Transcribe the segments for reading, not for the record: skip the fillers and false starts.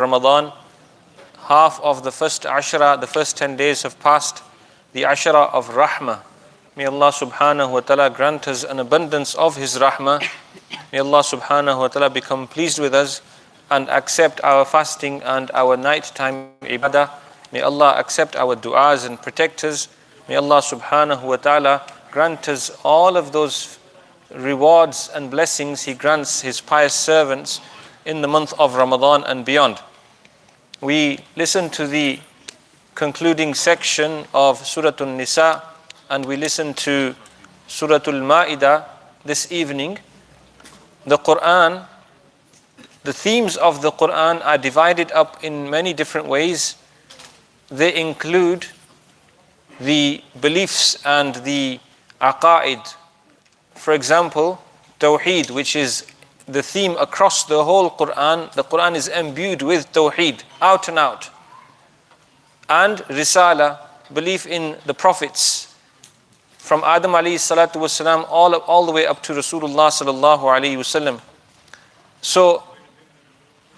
Ramadan. Half of the first Ashra, the first 10 days have passed. The Ashra of Rahmah. May Allah subhanahu wa ta'ala grant us an abundance of His Rahmah. May Allah subhanahu wa ta'ala become pleased with us and accept our fasting and our nighttime ibadah. May Allah accept our du'as and protect us. May Allah subhanahu wa ta'ala grant us all of those rewards and blessings He grants His pious servants in the month of Ramadan and beyond. We listened to the concluding section of Surah An-Nisa and we listened to Surah Al-Ma'idah this evening. The Quran, the themes of the Quran are divided up in many different ways. They include the beliefs and the aqa'id. For example, Tawheed, which is the theme across the whole Quran. The Quran is imbued with Tawheed, out and out. And Risala, belief in the prophets, from Adam alayhi salatu wasalam all the way up to Rasulullah sallallahu alayhi wasallam. So,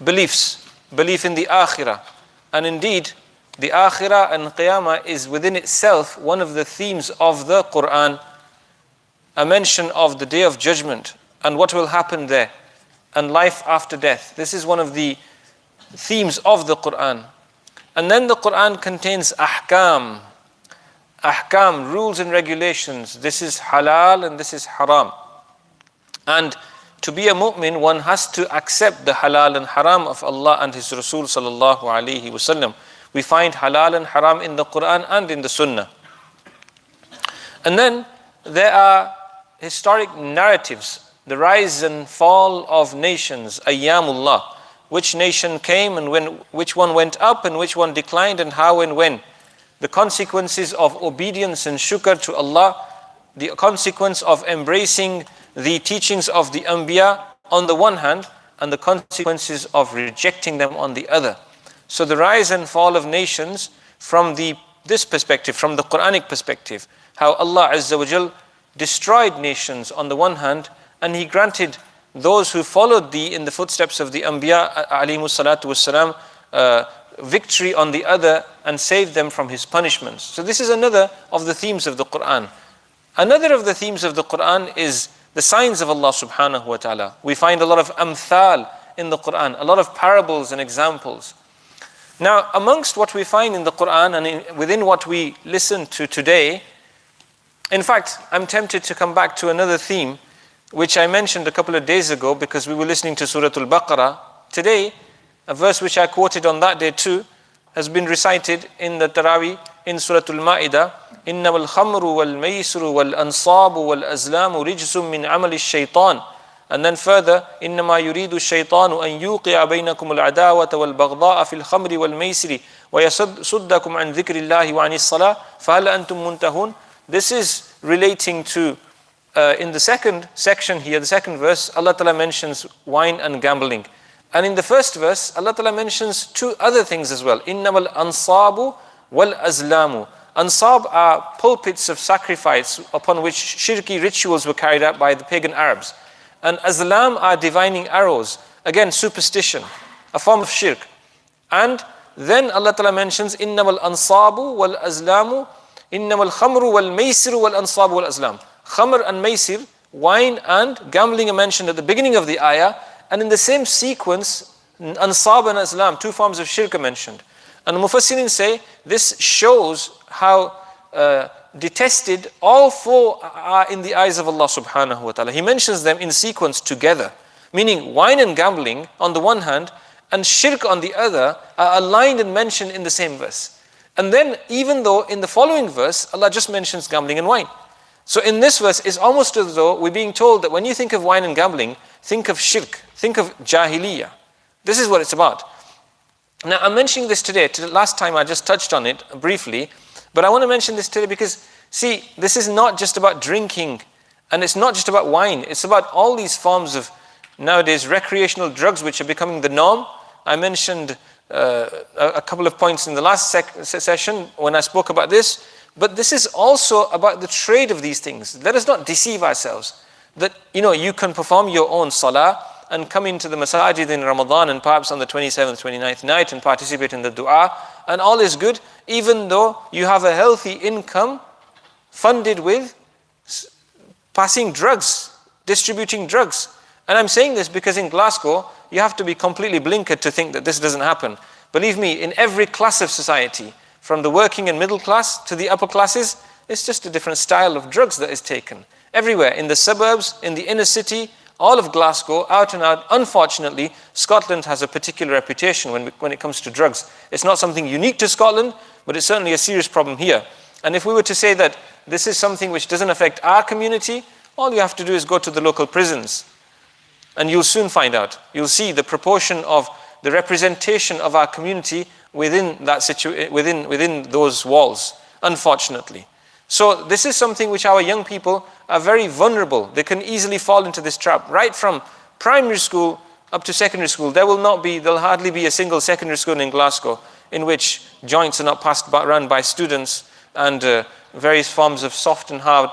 beliefs, belief in the Akhirah. And indeed, the Akhirah and Qiyamah is within itself one of the themes of the Quran. A mention of the Day of Judgment and what will happen there, and life after death. This is one of the themes of the Quran. And then the Quran contains ahkam. Ahkam, rules and regulations. This is halal and this is haram. And to be a mu'min, one has to accept the halal and haram of Allah and His Rasul sallallahu alaihi wasallam. We find halal and haram in the Quran and in the Sunnah. And then there are historic narratives, the rise and fall of nations, ayyamullah. Which nation came and when, which one went up and which one declined and how and when. The consequences of obedience and shukr to Allah, the consequence of embracing the teachings of the Anbiya on the one hand, and the consequences of rejecting them on the other. So the rise and fall of nations from this perspective, from the Quranic perspective, how Allah Azza wa Jal destroyed nations on the one hand, and He granted those who followed in the footsteps of the Anbiya alayhimu salatu wassalam victory on the other and saved them from His punishments. So this is another of the themes of the Quran. Another of the themes of the Quran is the signs of Allah subhanahu wa ta'ala. We find a lot of amthal in the Quran, a lot of parables and examples. Now, amongst what we find in the Quran and within what we listen to today, in fact, I'm tempted to come back to another theme which I mentioned a couple of days ago because we were listening to Surah Al-Baqarah. Today, a verse which I quoted on that day too has been recited in the Taraweeh in Surah Al-Ma'idah. إِنَّمَا الْخَمْرُ وَالْمَيْسُرُ وَالْأَنصَابُ وَالْأَزْلَامُ رِجْسٌ مِّنْ عَمَلِ الشَّيْطَانِ. And then further, إِنَّمَا يُرِيدُ الشَّيْطَانُ أَن يُوقِعَ بَيْنَكُمُ الْعَدَاوَةَ وَالْبَغْضَاءَ فِي الْخَمْرِ وَالْمَيْسِرِ وَيَصُدَّكُمْ عَنْ ذِكْرِ اللَّهِ وَعَنِ الصَّلَاةِ فَهَلْ أَنْتُمْ مُنْتَهُونَ. This is relating to, in the second section here, the second verse, Allah Ta'ala mentions wine and gambling. And in the first verse, Allah Ta'ala mentions two other things as well. إِنَّمَا الْأَنصَابُ وَالْأَزْلَامُ. Ansab are pulpits of sacrifice upon which shirki rituals were carried out by the pagan Arabs. And azlam are divining arrows. Again, superstition, a form of shirk. And then Allah Ta'ala mentions إِنَّمَا الْأَنصَابُ وَالْأَزْلَامُ إِنَّمَا الْخَمْرُ وَالْمَيْسِرُ وَالْأَنصَابُ وَالْأَزْلَامُ. Khamr and maysir, wine and gambling are mentioned at the beginning of the ayah. And in the same sequence, ansab and azlam, two forms of shirk are mentioned. And the Mufassirin say, this shows how detested all four are in the eyes of Allah subhanahu wa ta'ala. He mentions them in sequence together. Meaning wine and gambling on the one hand and shirk on the other are aligned and mentioned in the same verse. And then even though in the following verse, Allah just mentions gambling and wine. So in this verse, it's almost as though we're being told that when you think of wine and gambling, think of shirk, think of jahiliyyah. This is what it's about. Now I'm mentioning this today. Last time I just touched on it briefly, but I want to mention this today because, see, this is not just about drinking and it's not just about wine. It's about all these forms of, nowadays, recreational drugs which are becoming the norm. I mentioned a couple of points in the last session when I spoke about this, but this is also about the trade of these things. Let us not deceive ourselves that, you can perform your own salah and come into the masajid in Ramadan and perhaps on the 27th, 29th night and participate in the dua, and all is good, even though you have a healthy income funded with passing drugs, distributing drugs. And I'm saying this because in Glasgow, you have to be completely blinkered to think that this doesn't happen. Believe me, in every class of society, from the working and middle class to the upper classes, it's just a different style of drugs that is taken. Everywhere, in the suburbs, in the inner city, all of Glasgow, out and out. Unfortunately, Scotland has a particular reputation when it comes to drugs. It's not something unique to Scotland, but it's certainly a serious problem here. And if we were to say that this is something which doesn't affect our community, all you have to do is go to the local prisons. And you'll soon find out. You'll see the proportion of the representation of our community within that within those walls, unfortunately. So this is something which our young people are very vulnerable. They can easily fall into this trap. Right from primary school up to secondary school, there'll hardly be a single secondary school in Glasgow in which joints are not passed around by students and various forms of soft and hard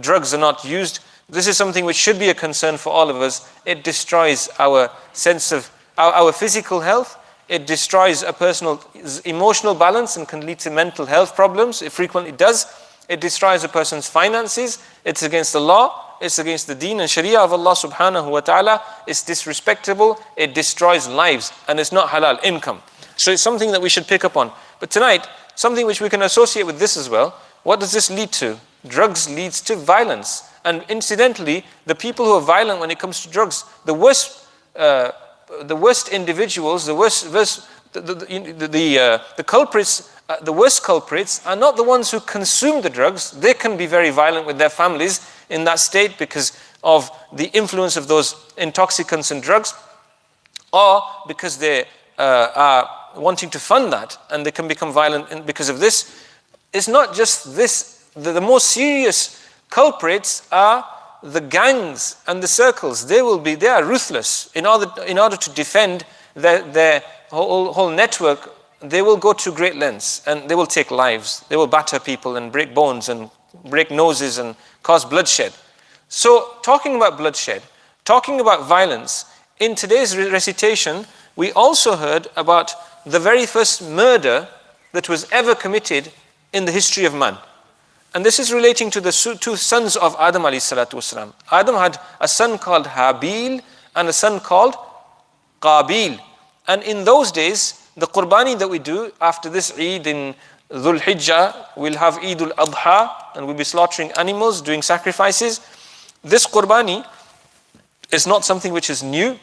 drugs are not used. This is something which should be a concern for all of us. It destroys our sense of our physical health. It destroys a person's emotional balance and can lead to mental health problems. It frequently does. It destroys a person's finances. It's against the law. It's against the deen and sharia of Allah subhanahu wa ta'ala. It's disrespectable. It destroys lives. And it's not halal income. So it's something that we should pick up on. But tonight, something which we can associate with this as well. What does this lead to? Drugs leads to violence. And incidentally, the people who are violent when it comes to drugs, the worst individuals, the culprits, the worst culprits are not the ones who consume the drugs. They can be very violent with their families in that state because of the influence of those intoxicants and drugs, or because they are wanting to fund that and they can become violent because of this. It's not just this. The most serious culprits are the gangs and the circles. They are ruthless. In order to defend their whole network, they will go to great lengths and they will take lives. They will batter people and break bones and break noses and cause bloodshed. So talking about bloodshed, talking about violence, in today's recitation, we also heard about the very first murder that was ever committed in the history of man. And this is relating to the two sons of Adam alayhi salatu wasalam. Adam had a son called Habil and a son called Qabil. And in those days, the qurbani that we do after this Eid in Dhul Hijjah, we'll have Eid al-Adha and we'll be slaughtering animals, doing sacrifices. This qurbani is not something which is new.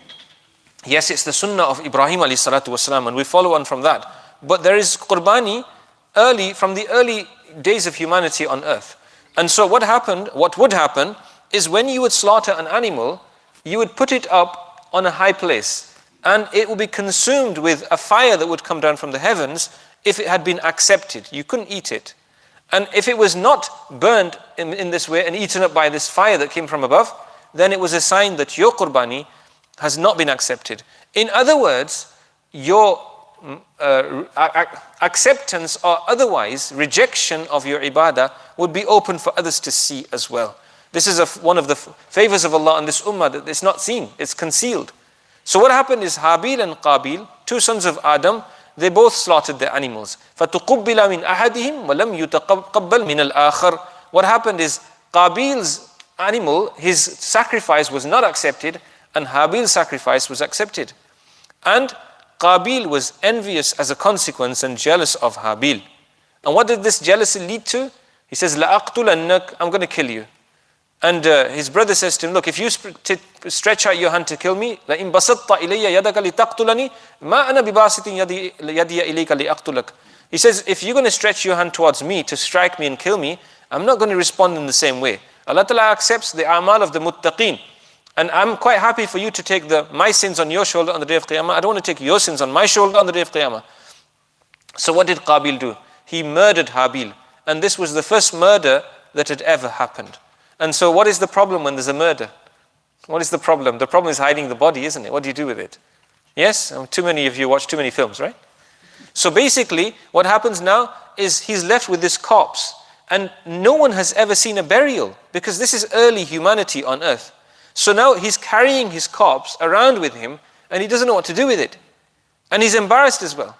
Yes, it's the sunnah of Ibrahim alayhi salatu wasalam and we follow on from that. But there is qurbani from the early days of humanity on earth. And so what would happen is when you would slaughter an animal, you would put it up on a high place and it would be consumed with a fire that would come down from the heavens if it had been accepted. You couldn't eat it. And if it was not burned in this way and eaten up by this fire that came from above, then it was a sign that your qurbani has not been accepted. In other words, your acceptance or otherwise rejection of your ibadah would be open for others to see as well. This is one of the favors of Allah on this ummah, that it's not seen, it's concealed. So what happened is Habil and Qabil, two sons of Adam, they both slaughtered their animals. فَتُقُبِّلَ مِنْ أَحَدِهِمْ وَلَمْ يُتَقَبَّلْ مِنَ الْآخَرِ. What happened is Qabil's animal, his sacrifice was not accepted and Habil's sacrifice was accepted. And Qabil was envious as a consequence and jealous of Habil. And what did this jealousy lead to? He says, لَأَقْتُلَنَّكَ, I'm going to kill you. And his brother says to him, look, if you stretch out your hand to kill me, لَإِن بَسَطْتَ إِلَيَّ يَدَكَ لِتَقْتُلَنِي مَا أَنَا بِبَاسِطٍ يَدِيَ إِلَيْكَ لِأَقْتُلَكَ. He says, if you're going to stretch your hand towards me to strike me and kill me, I'm not going to respond in the same way. Allah Ta'ala accepts the a'mal of the muttaqeen. And I'm quite happy for you to take my sins on your shoulder on the day of Qiyamah. I don't want to take your sins on my shoulder on the day of Qiyamah. So what did Qabil do? He murdered Habil. And this was the first murder that had ever happened. And so what is the problem when there's a murder? What is the problem? The problem is hiding the body, isn't it? What do you do with it? Yes? Too many of you watch too many films, right? So basically, what happens now is he's left with this corpse. And no one has ever seen a burial, because this is early humanity on earth. So now he's carrying his corpse around with him and he doesn't know what to do with it. And he's embarrassed as well.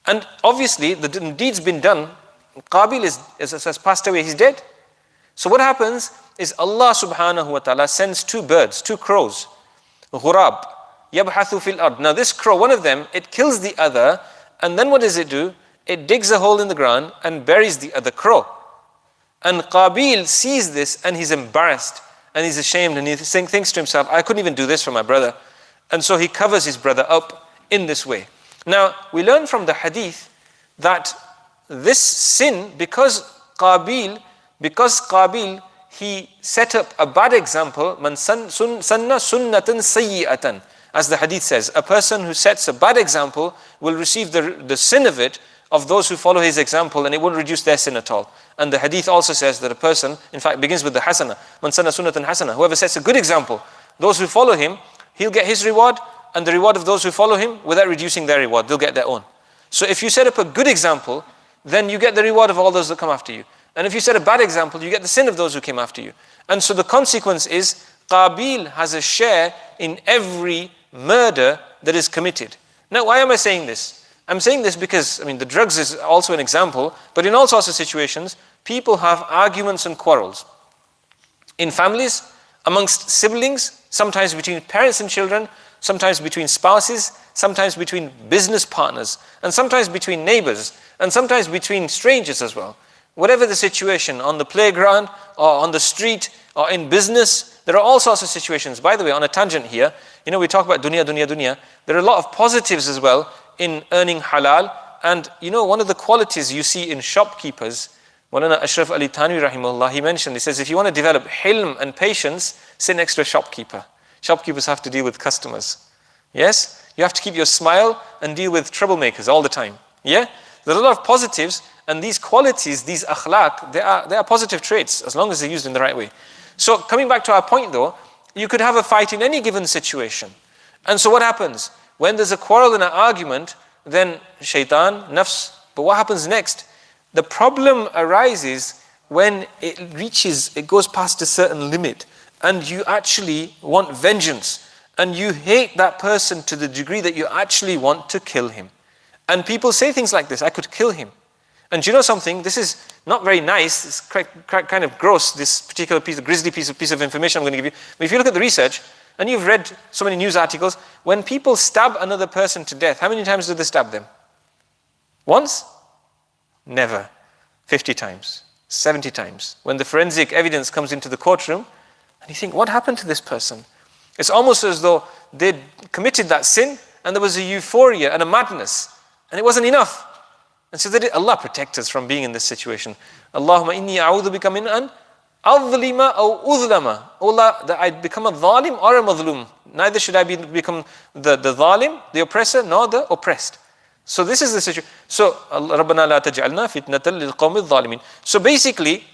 And obviously the deed's been done. Qabil has passed away, he's dead. So what happens is Allah subhanahu wa ta'ala sends two birds, two crows. Ghurab, yabhathu fil ard. Now this crow, one of them, it kills the other, and then what does it do? It digs a hole in the ground and buries the other crow. And Qabil sees this and he's embarrassed and he's ashamed and he thinks to himself, I couldn't even do this for my brother. And so he covers his brother up in this way. Now we learn from the hadith that this sin, because Qabil, he set up a bad example, man sanna sunnatan sayyi'atan. As the hadith says, a person who sets a bad example will receive the sin of it, of those who follow his example, and it won't reduce their sin at all. And the hadith also says that a person, in fact, begins with the hasana. Man sanna sunnatan hasana. Whoever sets a good example, those who follow him, he'll get his reward, and the reward of those who follow him, without reducing their reward, they'll get their own. So if you set up a good example, then you get the reward of all those that come after you. And if you set a bad example, you get the sin of those who came after you. And so the consequence is, Qabil has a share in every murder that is committed. Now, why am I saying this? I'm saying this because, the drugs is also an example, but in all sorts of situations, people have arguments and quarrels. In families, amongst siblings, sometimes between parents and children, sometimes between spouses, sometimes between business partners, and sometimes between neighbors, and sometimes between strangers as well. Whatever the situation, on the playground, or on the street, or in business, there are all sorts of situations. By the way, on a tangent here, we talk about dunya. There are a lot of positives as well in earning halal. And one of the qualities you see in shopkeepers, Maulana Ashraf Ali Thanwi rahimahullah, he mentioned, he says, if you want to develop hilm and patience, sit next to a shopkeeper. Shopkeepers have to deal with customers. Yes? You have to keep your smile and deal with troublemakers all the time. Yeah? There are a lot of positives, and these qualities, these akhlaq, they are positive traits as long as they're used in the right way. So coming back to our point though, you could have a fight in any given situation. And so what happens? When there's a quarrel and an argument, then shaitan, nafs, but what happens next? The problem arises when it goes past a certain limit and you actually want vengeance and you hate that person to the degree that you actually want to kill him. And people say things like this, I could kill him. And do you know something? This is not very nice, it's kind of gross, this particular grisly piece of information I'm going to give you. But if you look at the research, and you've read so many news articles, when people stab another person to death, how many times do they stab them? Once? Never. 50 times, 70 times. When the forensic evidence comes into the courtroom, and you think, what happened to this person? It's almost as though they'd committed that sin, and there was a euphoria and a madness, and it wasn't enough. And so Allah protect us from being in this situation. Allahumma inni a'udhu bika min an adhlima aw udhlama. Allah, that I become a zalim or a madhlum. Neither should I become the zalim, the oppressor, nor the oppressed. So this is the situation. So, Rabbana la taj'alna fitnatan lil qawmi dhalimin. So basically,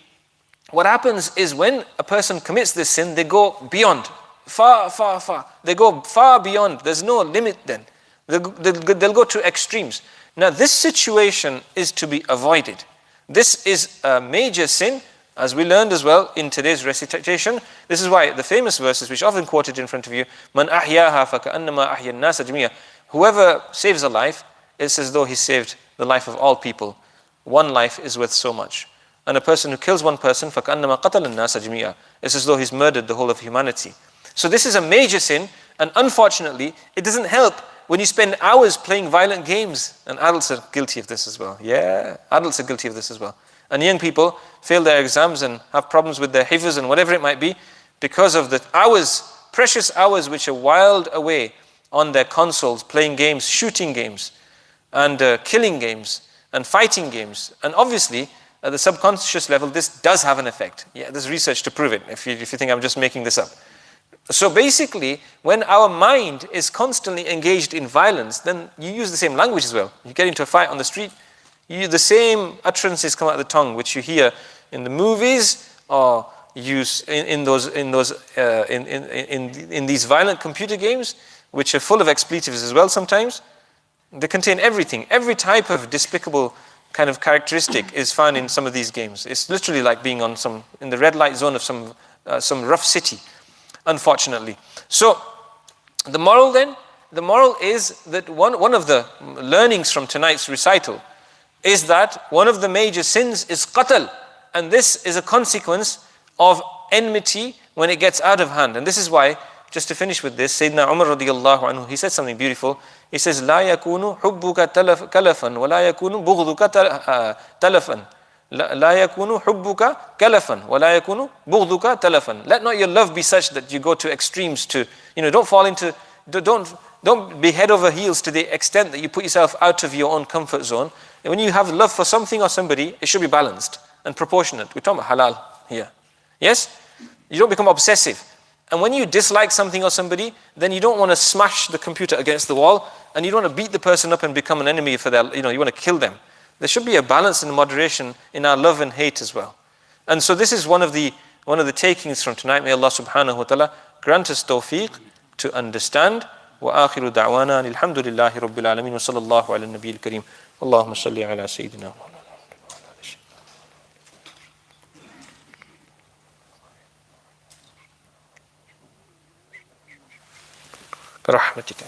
what happens is when a person commits this sin, they go beyond, far. They go far beyond. There's no limit then. They'll go to extremes. Now this situation is to be avoided. This is a major sin, as we learned as well in today's recitation. This is why the famous verses which are often quoted in front of you, Man ahyaha faka'annama ahya an-nas ajmiya. Whoever saves a life, it's as though he saved the life of all people. One life is worth so much. And a person who kills one person, faka'annama qatala an-nas ajmiya. It's as though he's murdered the whole of humanity. So this is a major sin, and unfortunately, it doesn't help when you spend hours playing violent games. And adults are guilty of this as well. Yeah, adults are guilty of this as well. And young people fail their exams and have problems with their hifz and whatever it might be because of the hours, precious hours which are whiled away on their consoles, playing games, shooting games, and killing games, and fighting games. And obviously, at the subconscious level, this does have an effect. Yeah, there's research to prove it, if you think I'm just making this up. So basically, when our mind is constantly engaged in violence, then you use the same language as well. You get into a fight on the street, the same utterances come out of the tongue, which you hear in the movies, or use in these violent computer games, which are full of expletives as well sometimes. They contain everything. Every type of despicable kind of characteristic is found in some of these games. It's literally like being in the red light zone of some rough city. unfortunately. So the moral then, the moral is that one of the learnings from tonight's recital is that one of the major sins is qatl, and this is a consequence of enmity when it gets out of hand. And this is why, just to finish with this, Sayyidina Umar radiallahu anhu, he said something beautiful. He says, لا يكون حبك كلفا ولا يكون بغضك تلفا. لا يكون حبك كلفا ولا يكون بغضك تلفا. Let not your love be such that you go to extremes to, don't fall into, don't be head over heels to the extent that you put yourself out of your own comfort zone. And when you have love for something or somebody, it should be balanced and proportionate. We're talking about halal here. Yes? You don't become obsessive. And when you dislike something or somebody, then you don't want to smash the computer against the wall, and you don't want to beat the person up and become an enemy for their, you want to kill them. There should be a balance and moderation in our love and hate as well. And so this is one of the takings from tonight. May Allah subhanahu wa ta'ala grant us tawfiq to understand. وآخر دعوانا الحمد لله رب العالمين وصلى الله على النبي الكريم اللهم صل على سيدنا محمد برحمتك.